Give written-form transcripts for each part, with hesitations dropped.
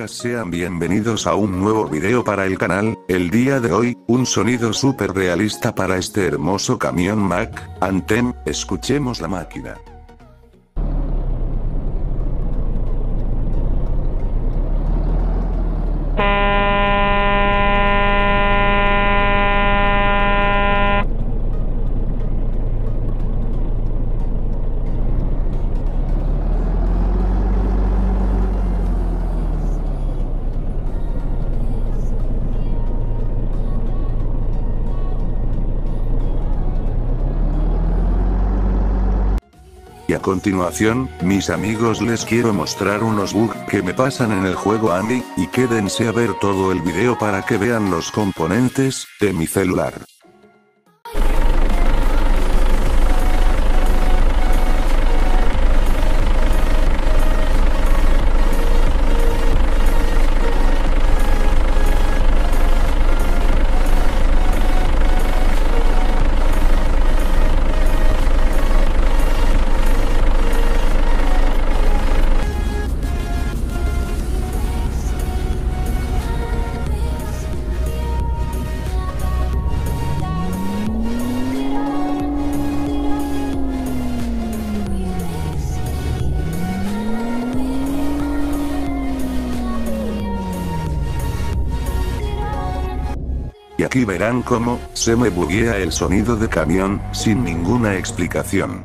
amigas, sean bienvenidos a un nuevo video para el canal. El día de hoy, un sonido súper realista para este hermoso camión Mack Anthem. Escuchemos la máquina. Y a continuación, mis amigos, les quiero mostrar unos bugs que me pasan en el juego a mí, y quédense a ver todo el video para que vean los componentes de mi celular. Y aquí verán cómo se me buguea el sonido de camión, sin ninguna explicación.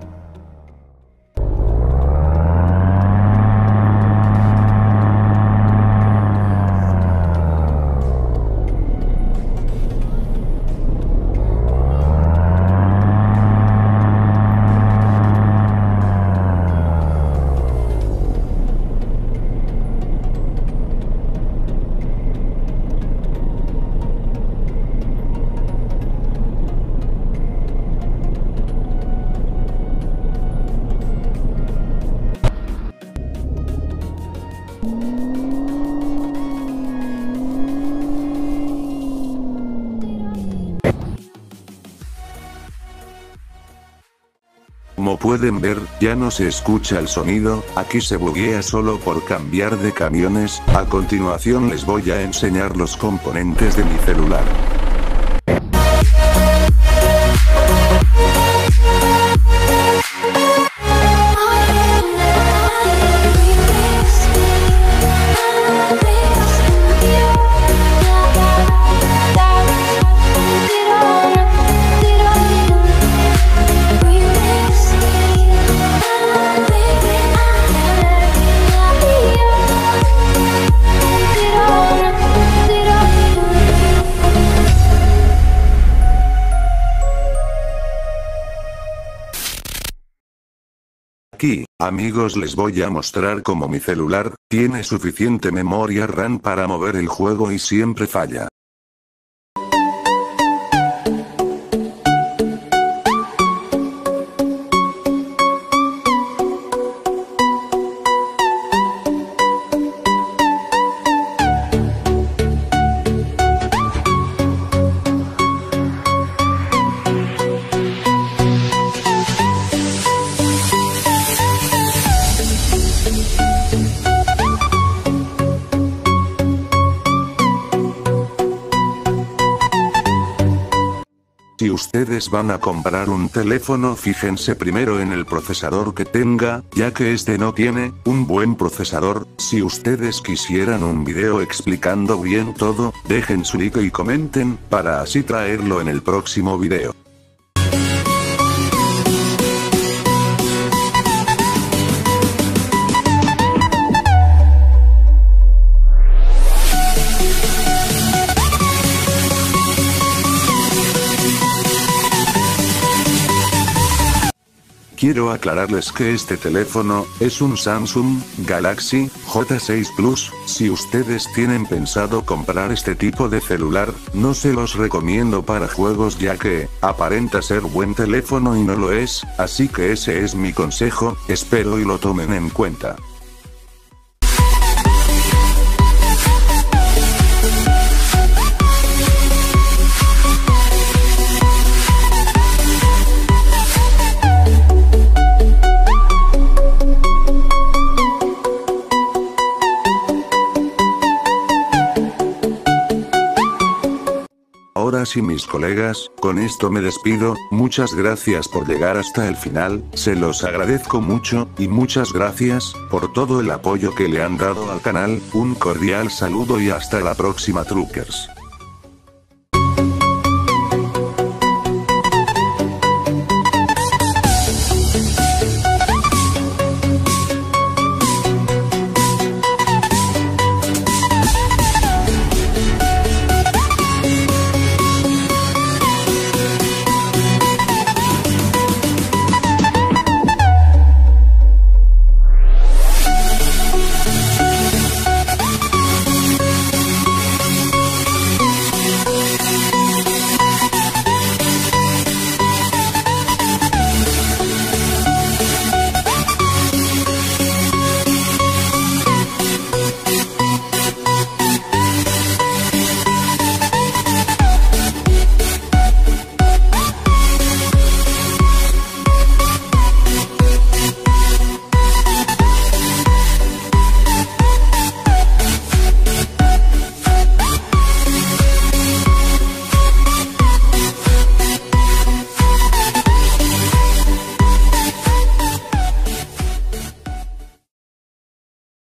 Como pueden ver, ya no se escucha el sonido, aquí se buguea solo por cambiar de camiones. A continuación les voy a enseñar los componentes de mi celular. Aquí, amigos, les voy a mostrar cómo mi celular tiene suficiente memoria RAM para mover el juego y siempre falla. Si ustedes van a comprar un teléfono, fíjense primero en el procesador que tenga, ya que este no tiene un buen procesador. Si ustedes quisieran un video explicando bien todo, dejen su like y comenten, para así traerlo en el próximo video. Quiero aclararles que este teléfono es un Samsung Galaxy J6 Plus. Si ustedes tienen pensado comprar este tipo de celular, no se los recomiendo para juegos, ya que aparenta ser buen teléfono y no lo es, así que ese es mi consejo, espero y lo tomen en cuenta. Ahora sí mis colegas, con esto me despido, muchas gracias por llegar hasta el final, se los agradezco mucho, y muchas gracias, por todo el apoyo que le han dado al canal, un cordial saludo y hasta la próxima truckers.